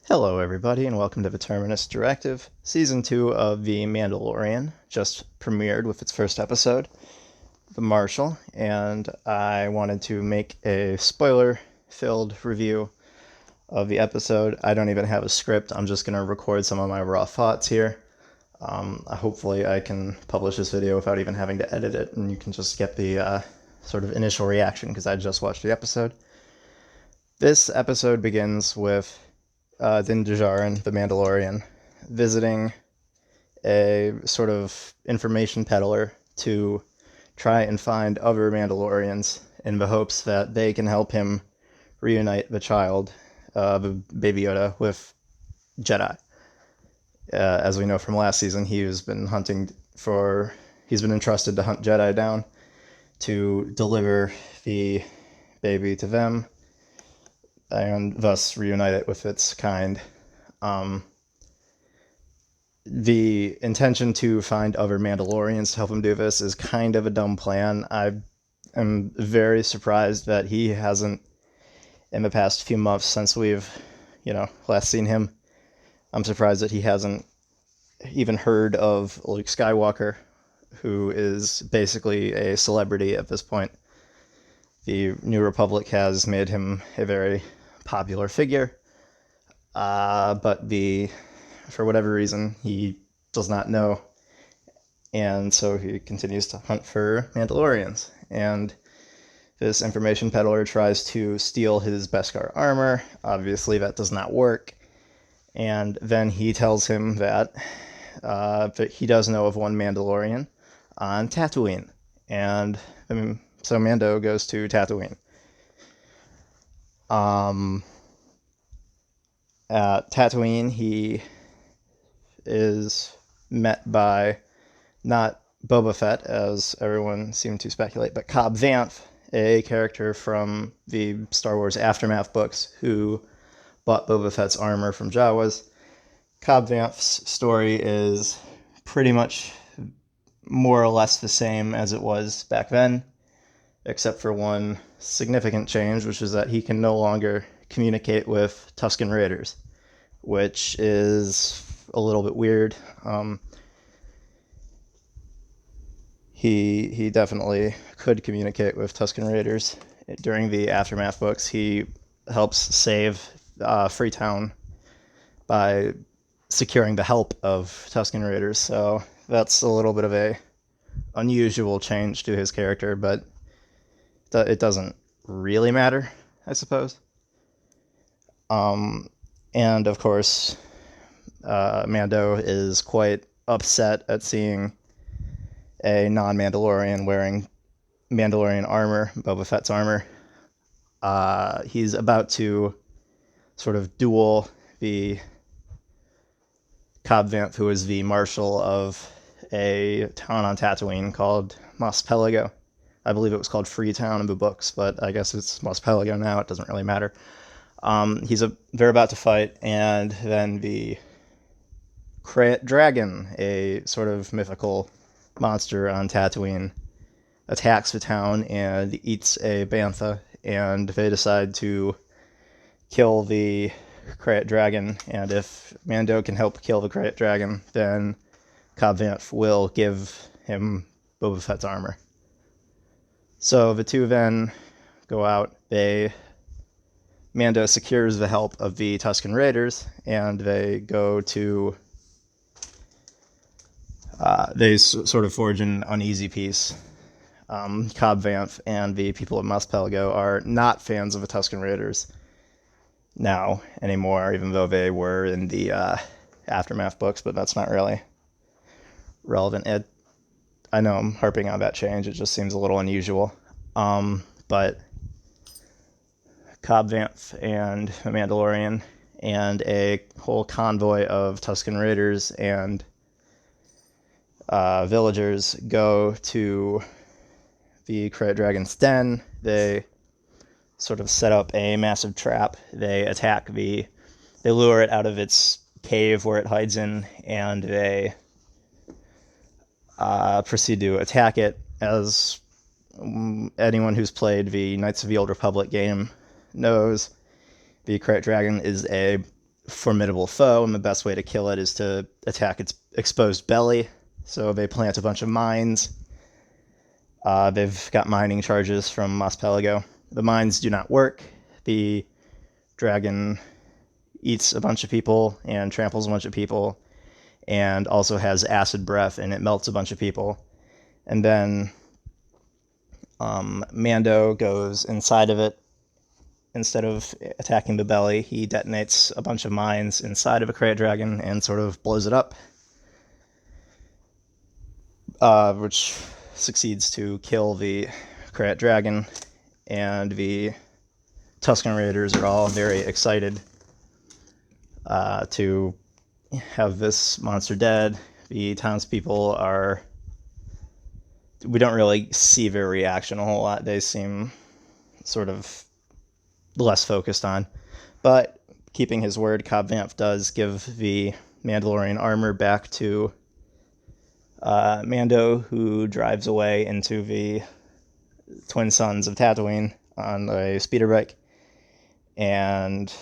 Hello, everybody, and welcome to the Terminus Directive. Season 2 of The Mandalorian just premiered with its first episode, The Marshal, and I wanted to make a spoiler-filled review of the episode. I don't even have a script. I'm just going to record some of my raw thoughts here. Hopefully I can publish this video without even having to edit it, and you can just get the sort of initial reaction, because I just watched the episode. This episode begins with Din Djarin, the Mandalorian, visiting a sort of information peddler to try and find other Mandalorians in the hopes that they can help him reunite the child, the Baby Yoda, with Jedi. As we know from last season, he's been entrusted to hunt Jedi down to deliver the baby to them and thus reunite it with its kind. The intention to find other Mandalorians to help him do this is kind of a dumb plan. I am very surprised that he hasn't, in the past few months since we've, last seen him, I'm surprised that he hasn't even heard of Luke Skywalker, who is basically a celebrity at this point. The New Republic has made him a very popular figure, but for whatever reason, he does not know, and so he continues to hunt for Mandalorians, and this information peddler tries to steal his Beskar armor. Obviously, that does not work, and then he tells him that he does know of one Mandalorian on Tatooine, and so Mando goes to Tatooine. At Tatooine, he is met by not Boba Fett, as everyone seemed to speculate, but Cobb Vanth, a character from the Star Wars Aftermath books who bought Boba Fett's armor from Jawas. Cobb Vanth's story is pretty much more or less the same as it was back then, except for one significant change, which is that he can no longer communicate with Tusken Raiders, which is a little bit weird. He definitely could communicate with Tusken Raiders. During the Aftermath books, he helps save Freetown by securing the help of Tusken Raiders, so that's a little bit of a unusual change to his character, but it doesn't really matter, I suppose. And of course, Mando is quite upset at seeing a non-Mandalorian wearing Mandalorian armor, Boba Fett's armor. He's about to sort of duel the Cobb Vanth, who is the marshal of a town on Tatooine called Mos Pelgo. I believe it was called Freetown in the books, but I guess it's Mos Pelgo now. It doesn't really matter. They're about to fight, and then the Krayt Dragon, a sort of mythical monster on Tatooine, attacks the town and eats a bantha, and they decide to kill the Krayt Dragon, and if Mando can help kill the Krayt Dragon, then Cobb Vanth will give him Boba Fett's armor. So the two then go out. Mando secures the help of the Tusken Raiders, and they go to they sort of forge an uneasy peace. Cobb Vanth and the people of Mos Pelgo are not fans of the Tusken Raiders now anymore, even though they were in the Aftermath books, but that's not really relevant. I know I'm harping on that change. It just seems a little unusual. But Cobb Vanth and a Mandalorian and a whole convoy of Tusken Raiders and villagers go to the Krayt Dragon's den. They sort of set up a massive trap. They lure it out of its cave where it hides in, and they proceed to attack it. As anyone who's played the Knights of the Old Republic game knows, the Krayt Dragon is a formidable foe, and the best way to kill it is to attack its exposed belly. So they plant a bunch of mines. They've got mining charges from Mos Pelego. The mines do not work. The dragon eats a bunch of people and tramples a bunch of people, and also has acid breath, and it melts a bunch of people. And then Mando goes inside of it. Instead of attacking the belly, he detonates a bunch of mines inside of a krayt dragon and sort of blows it up, which succeeds to kill the krayt dragon. And the Tusken Raiders are all very excited to have this monster dead. The townspeople are... we don't really see their reaction a whole lot. They seem sort of less focused on. But keeping his word, Cobb Vanth does give the Mandalorian armor back to Mando, who drives away into the Twin Suns of Tatooine on a speeder bike. And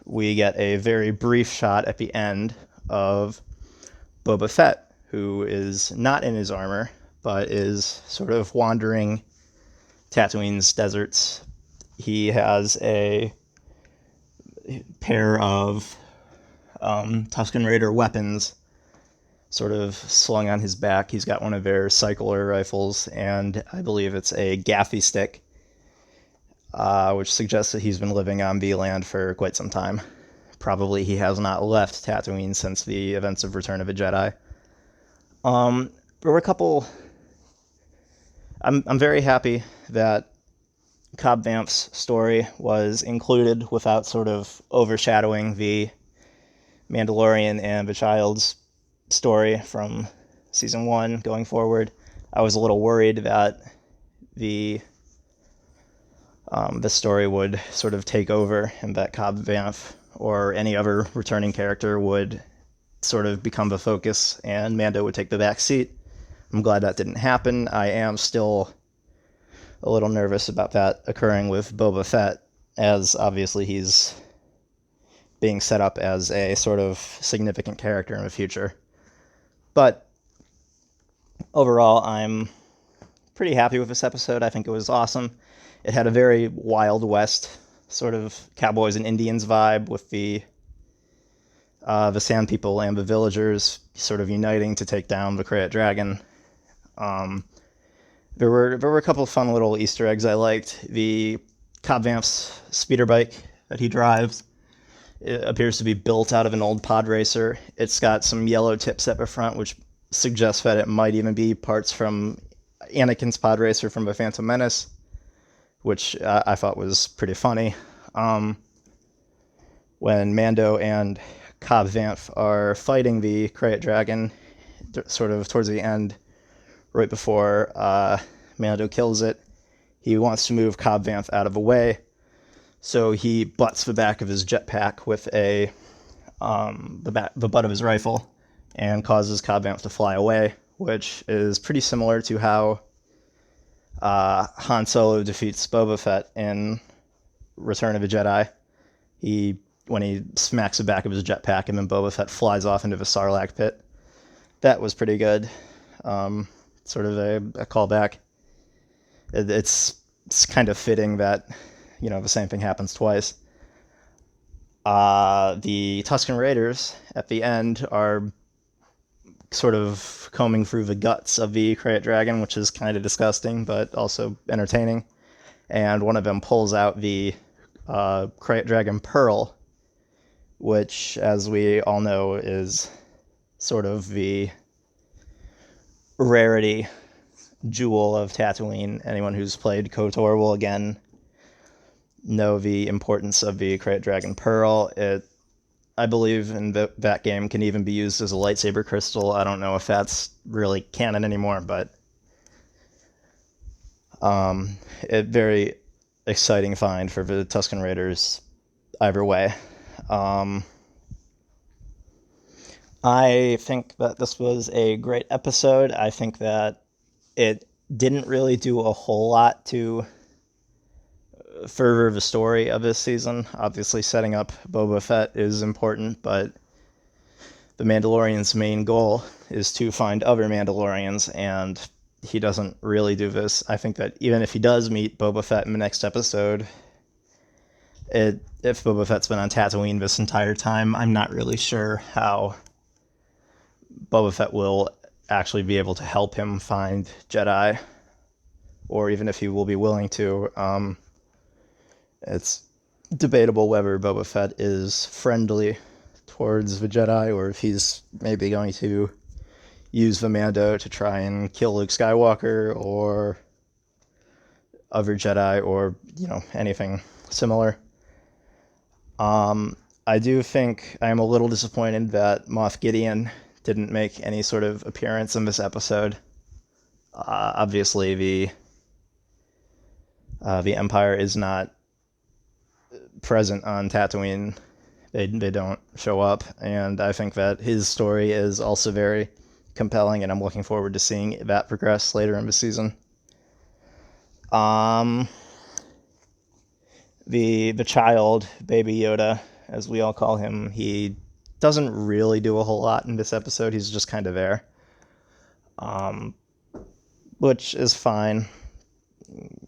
we get a very brief shot at the end of Boba Fett, who is not in his armor, but is sort of wandering Tatooine's deserts. He has a pair of Tusken Raider weapons sort of slung on his back. He's got one of their cycler rifles, and I believe it's a gaffy stick, which suggests that he's been living on the land for quite some time. Probably he has not left Tatooine since the events of Return of the Jedi. There were a couple... I'm very happy that Cobb Vanth's story was included without sort of overshadowing the Mandalorian and the Child's story from season 1 going forward. I was a little worried that the story would sort of take over, and that Cobb Vanth or any other returning character would sort of become the focus and Mando would take the back seat. I'm glad that didn't happen. I am still a little nervous about that occurring with Boba Fett, as obviously he's being set up as a sort of significant character in the future. But overall, I'm pretty happy with this episode. I think it was awesome. It had a very Wild West sort of cowboys and Indians vibe, with the Sand People and the villagers sort of uniting to take down the krayt dragon. There were a couple of fun little Easter eggs I liked. The Cobb Vanth's speeder bike that he drives, it appears to be built out of an old pod racer. It's got some yellow tips at the front, which suggests that it might even be parts from Anakin's pod racer from The Phantom Menace, which I thought was pretty funny. When Mando and Cobb Vanth are fighting the krayt dragon, sort of towards the end, right before Mando kills it, he wants to move Cobb Vanth out of the way, so he butts the back of his jetpack with the butt of his rifle and causes Cobb Vanth to fly away, which is pretty similar to how Han Solo defeats Boba Fett in Return of the Jedi. When he smacks the back of his jetpack and then Boba Fett flies off into the Sarlacc pit. That was pretty good. Sort of a callback. It's kind of fitting that, the same thing happens twice. The Tusken Raiders at the end are sort of combing through the guts of the krayt dragon, which is kind of disgusting, but also entertaining. And one of them pulls out the krayt dragon pearl, which, as we all know, is sort of the rarity jewel of Tatooine. Anyone who's played KOTOR will again know the importance of the krayt dragon pearl. It, I believe, in that game can even be used as a lightsaber crystal. I don't know if that's really canon anymore, but a very exciting find for the Tusken Raiders either way. I think that this was a great episode. I think that it didn't really do a whole lot to fervor of the story of this season. Obviously, setting up Boba Fett is important, but the Mandalorian's main goal is to find other Mandalorians, and he doesn't really do this. I think that even if he does meet Boba Fett in the next episode, if Boba Fett's been on Tatooine this entire time, I'm not really sure how Boba Fett will actually be able to help him find Jedi, or even if he will be willing to. It's debatable whether Boba Fett is friendly towards the Jedi, or if he's maybe going to use the Mando to try and kill Luke Skywalker or other Jedi, or anything similar. I do think I am a little disappointed that Moff Gideon didn't make any sort of appearance in this episode. Obviously, the Empire is not present on Tatooine. They don't show up, and I think that his story is also very compelling, and I'm looking forward to seeing that progress later in the season. The child, Baby Yoda, as we all call him, he doesn't really do a whole lot in this episode. He's just kind of there, which is fine.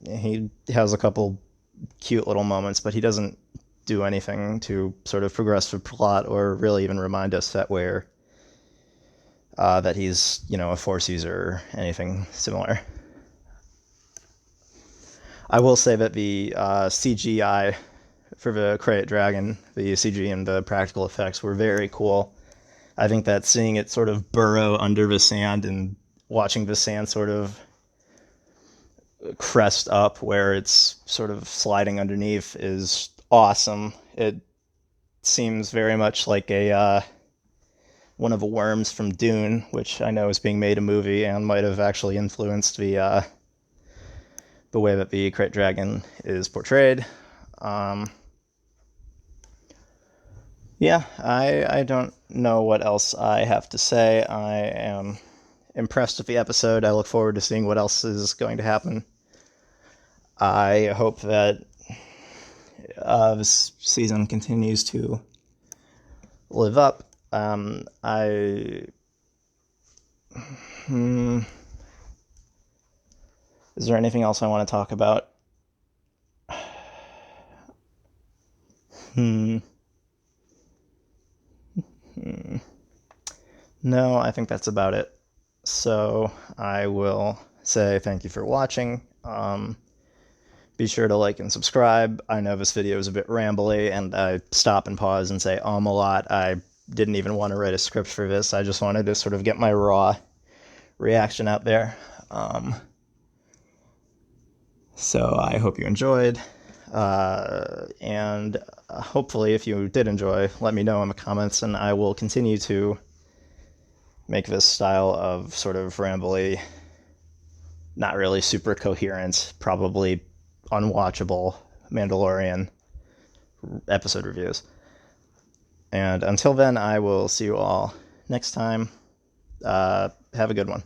He has a couple cute little moments, but he doesn't do anything to sort of progress the plot or really even remind us that that he's a Force user or anything similar. I will say that the CGI for the Krayt Dragon, the CG and the practical effects were very cool. I think that seeing it sort of burrow under the sand and watching the sand sort of crest up where it's sort of sliding underneath is awesome. It seems very much like one of the worms from Dune, which I know is being made a movie and might have actually influenced the way that the Krayt Dragon is portrayed. Yeah, I don't know what else I have to say. I am impressed with the episode. I look forward to seeing what else is going to happen. I hope that this season continues to live up. Is there anything else I want to talk about? No, I think that's about it. So I will say thank you for watching. Be sure to like and subscribe. I know this video is a bit rambly, and I stop and pause and say a lot. I didn't even want to write a script for this. I just wanted to sort of get my raw reaction out there. So I hope you enjoyed. And hopefully, if you did enjoy, let me know in the comments, and I will continue to make this style of sort of rambly, not really super coherent, probably unwatchable Mandalorian episode reviews. And until then, I will see you all next time. Have a good one.